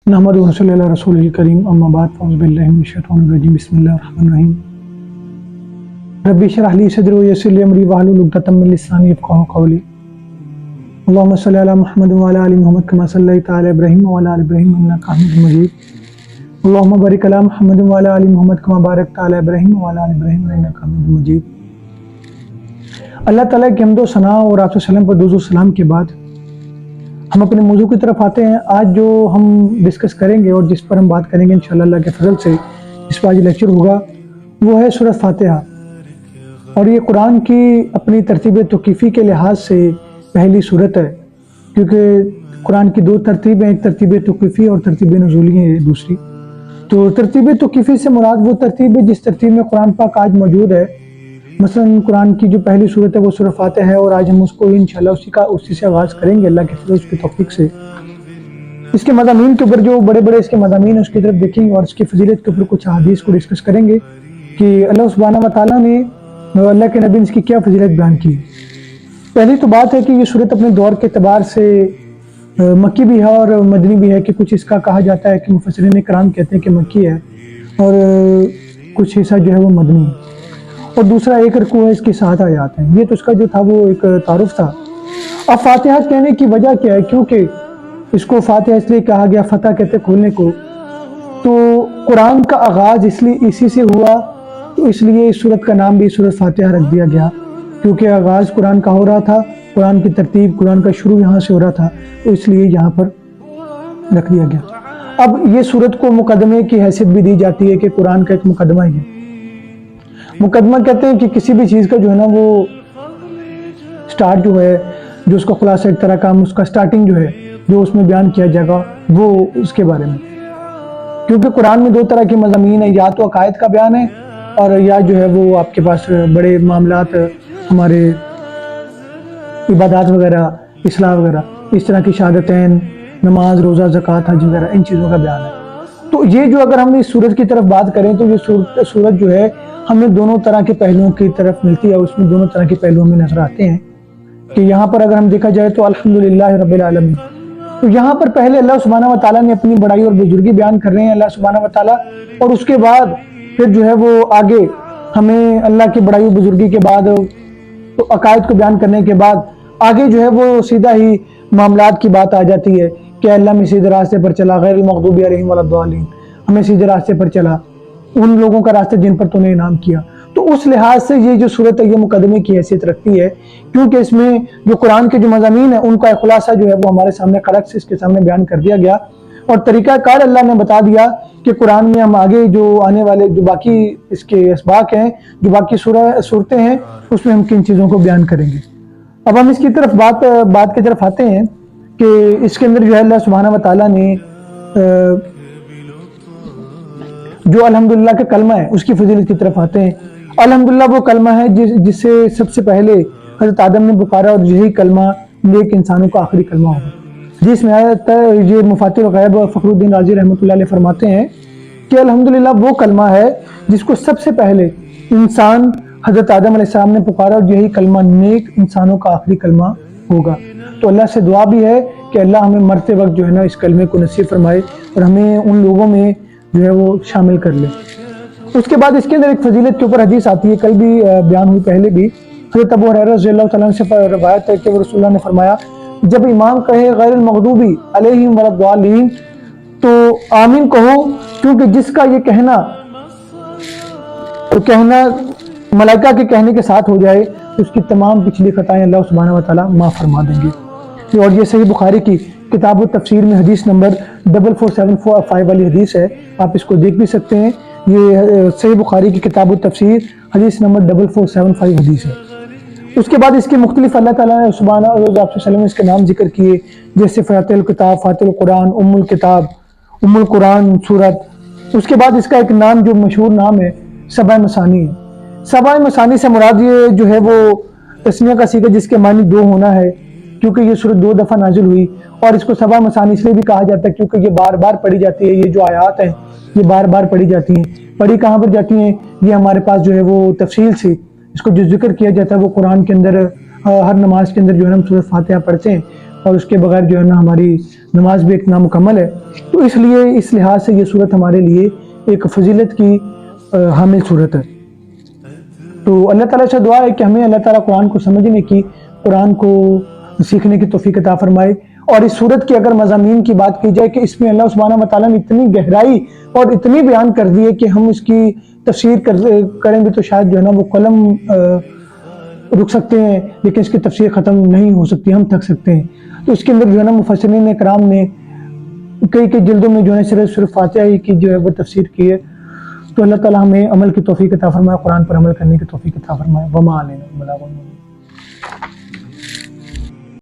नहमदुहु व नसल्ली अला रसूलिल करीम अम्मा बाद फ़अऊज़ु बिल्लाहि मिनश शैतानिर रजीम बिस्मिल्लाहिर रहमानिर रहीम रब्बि इश्रह ली सदरी व यस्सिर ली अमरी वहलुल उक़दतम मिन लिसानी यफ़क़हू क़ौली अल्लाहुम्मा सल्लि अला मुहम्मद व अला आलि मुहम्मद कमा सल्लैता अला इब्राहीम व अला आलि इब्राहीम इन्नका हमीदुम मजीद अल्लाहुम्मा बारिक अला मुहम्मद व अला आलि मुहम्मद कमा बारकता अला इब्राहीम व अला आलि इब्राहीम इन्नका हमीदुम मजीद। अल्लाह ताला की हम्द व सना और आत व सलाम पर दुरूद व सलाम के बाद हम अपने मौजू की तरफ आते हैं। आज जो हम डिस्कस करेंगे और जिस पर हम बात करेंगे इंशाअल्लाह अल्लाह के फजल से, इस पर आज लेक्चर होगा, वो है सूरत फातिहा। और ये कुरान की अपनी तरतीब तौक़ीफ़ी के लिहाज से पहली सूरत है, क्योंकि कुरान की दो तरतीबें, एक तरतीब तौक़ीफ़ी और तरतीब नुज़ूली है दूसरी। तो तरतीब तौक़ीफ़ी से मुराद वो तरतीब है जिस तरतीब में कुरान पाक आज मौजूद है। मसलन कुरान की जो पहली सूरत है वो सूरत फातिहा है, और आज हम उसको इंशाअल्लाह उसी से आगाज़ करेंगे अल्लाह के फज़ल उसकी तौफ़ीक से। इसके मज़ामीन के ऊपर जो बड़े बड़े इसके मज़ामीन है उसकी तरफ देखेंगे और इसकी फजीलत के ऊपर कुछ हदीस को डिस्कस करेंगे कि अल्लाह सुब्हानहू व तआला ने अल्लाह के नबी ने इसकी क्या फजीलत बयान की। पहली तो बात है कि ये सूरत अपने दौर के अतबार से मक्की भी है और मदनी भी है, कि कुछ इसका कहा जाता है कि मुफस्सिरीन किराम कहते हैं कि मक्की है और कुछ हिस्सा जो है वो मदनी है, और दूसरा एक रकू है, इसकी 7 आयात हैं। ये तो उसका जो था वो एक तारुफ था। अब फातिहा कहने की वजह क्या है, क्योंकि इसको फातिहा इसलिए कहा गया, फतह कहते खोलने को, तो कुरान का आगाज़ इसलिए इसी से हुआ, तो इसलिए इस सूरत का नाम भी सूरत फातिहा रख दिया गया, क्योंकि आगाज़ कुरान का हो रहा था, कुरान की तरतीब, कुरान का शुरू यहाँ से हो रहा था, तो इसलिए यहाँ पर रख दिया गया। अब ये सूरत को मुकदमे की हैसियत भी दी जाती है कि कुरान का एक मुकदमा है। मुकदमा कहते हैं कि किसी भी चीज़ का जो है ना वो स्टार्ट जो है, जो उसका खुलासा एक तरह का, उसका स्टार्टिंग जो है, जो उसमें बयान किया जाएगा वो उसके बारे में। क्योंकि कुरान में दो तरह के मज़ामीन है, या तो अकायद का बयान है और या जो है वो आपके पास बड़े मामलात, हमारे इबादत वगैरह, इस्लाह वगैरह, इस तरह की शहादतैन, नमाज, रोज़ा, ज़कात, हज वगैरह, इन चीज़ों का बयान है। तो ये जो अगर हम इस सूरत की तरफ बात करें तो ये सूरत जो है हमें दोनों तरह के पहलुओं की तरफ मिलती है, उसमें दोनों तरह के पहलू हमें नजर आते हैं। कि यहाँ पर अगर हम देखा जाए तो अल्हम्दुलिल्लाह रब्बिल आलमीन, तो यहाँ पर पहले अल्लाह सुब्हानहू व तआला ने अपनी बड़ाई और बुजुर्गी बयान कर रहे हैं अल्लाह सुब्हानहू व तआला, और उसके बाद फिर जो है वो आगे हमें अल्लाह की बड़ाई और बुजुर्गी के बाद तो अकायद को बयान करने के बाद आगे जो है वो सीधा ही मामलात की बात आ जाती है कि अल्लाह में सीधे रास्ते पर चला, गैरिल मग़दूबि अलैहिम वलद्दालिन, हमें सीधे रास्ते पर चला, उन लोगों का रास्ता जिन पर तूने इनाम किया। तो उस लिहाज से ये जो सूरत है ये मुकदमे की हैसियत रखती है, क्योंकि इसमें जो कुरान के जो मज़ामीन है उनका खुलासा जो है वो हमारे सामने कड़क से इसके सामने बयान कर दिया गया, और तरीका कार अल्लाह ने बता दिया कि कुरान में हम आगे जो आने वाले जो बाकी इसके असबाक हैं, जो बाकी सूरतें हैं, उसमें हम किन चीज़ों को बयान करेंगे। अब हम इसकी तरफ बात की तरफ आते हैं कि इसके अंदर जो है अल्लाह सुब्हानहू व तआला ने जो अल्हम्दुलिल्लाह का कलमा है उसकी फजीलत की तरफ आते हैं। अल्हम्दुलिल्लाह वो कलमा है जिससे सबसे पहले हज़रत आदम ने पुकारा, और यही कलमा नेक इंसानों का आखिरी कलमा होगा। जिसमें ये मुफातिहुल गैब फ़खरुद्दीन राज़ी रहमतुल्लाह अलैह फरमाते हैं कि अल्हम्दुलिल्लाह वो कलमा है जिसको सबसे पहले इंसान हज़रत आदम अलैहिस्सलाम ने पुकारा, और यही कलमा नेक इंसानों का आखिरी कलमा होगा। तो अल्लाह से दुआ भी है कि अल्लाह हमें मरते वक्त जो है ना इस कलमे को नसीब फरमाए और हमें उन लोगों में जो है वो शामिल कर ले। उसके बाद इसके अंदर एक फजीलत के ऊपर हदीस आती है, कल भी बयान हुई, पहले भी। हज़रत अबू हुरैरा रज़ियल्लाहु तआला अन्हु से रवायत है कि रसूलुल्लाह ने फरमाया, जब इमाम कहे गैरिल मग़दूबि अलैहिम वलद्दालिन तो आमीन कहो, क्योंकि जिसका ये कहना मलाइका के कहने के साथ हो जाए तो उसकी तमाम पिछली खताएं अल्लाह सुब्हानहू व तआला माफ़ फरमा देंगे। और ये सही बुखारी की किताब तफसीर में हदीस नंबर 4475 वाली हदीस है, आप इसको देख भी सकते हैं। ये सही बुखारी की किताब तफसीर हदीस नंबर 4475 हदीस है। उसके बाद इसके मुख्तलिफ अल्लाह ताला ने सुब्हानहू इसके नाम जिक्र किए, जैसे फ़ातिहुल किताब, फ़ातिहुल कुरान, उम्मुल किताब, उम्मुल कुरान सूरत। उसके बाद इसका एक नाम जो मशहूर नाम है सबा मसानी है। सबा मसानी से मुराद ये जो है वो तस्निया का सीगा जिसके मानी 2 होना है, क्योंकि ये सूरत 2 दफ़ा नाजिल हुई, और इसको सबा मसानी इसलिए भी कहा जाता है क्योंकि ये बार बार पढ़ी जाती है। ये जो आयात हैं ये बार बार पढ़ी जाती हैं। पढ़ी कहाँ पर जाती हैं, ये हमारे पास जो है वो तफसील से इसको जो जिक्र किया जाता है वो कुरान के अंदर हर नमाज के अंदर जो है ना हम सूरत फातिहा पढ़ते हैं, और उसके बगैर जो है ना हमारी نماز بھی ایک نامکمل ہے. تو اس لیے اس لحاظ سے یہ صورت ہمارے لیے ایک فضیلت کی حامل صورت ہے. تو اللہ تعالیٰ سے دعا ہے کہ ہمیں اللہ تعالیٰ قرآن کو سمجھنے کی، قرآن کو سیکھنے کی توفیق عطا فرمائے. اور اس صورت کی اگر مضامین کی بات کی جائے کہ اس میں اللہ سبحانہ و تعالیٰ نے اتنی گہرائی اور اتنی بیان کر دی ہے کہ ہم اس کی تفسیر کریں گے تو شاید جو ہے نا وہ قلم رک سکتے ہیں، لیکن اس کی تفسیر ختم نہیں ہو سکتی، ہم تھک سکتے ہیں. تو اس کے اندر جو ہے نا مفسرین کرام نے کئی جلدوں میں جو ہے صرف فاتحہ کی جو ہے وہ تفسیر کی ہے. تو اللہ تعالیٰ ہمیں عمل کی توفیق عطا فرمائے، قرآن پر عمل کرنے کی توفیق عطا فرمائے. وما علینا البلاغ.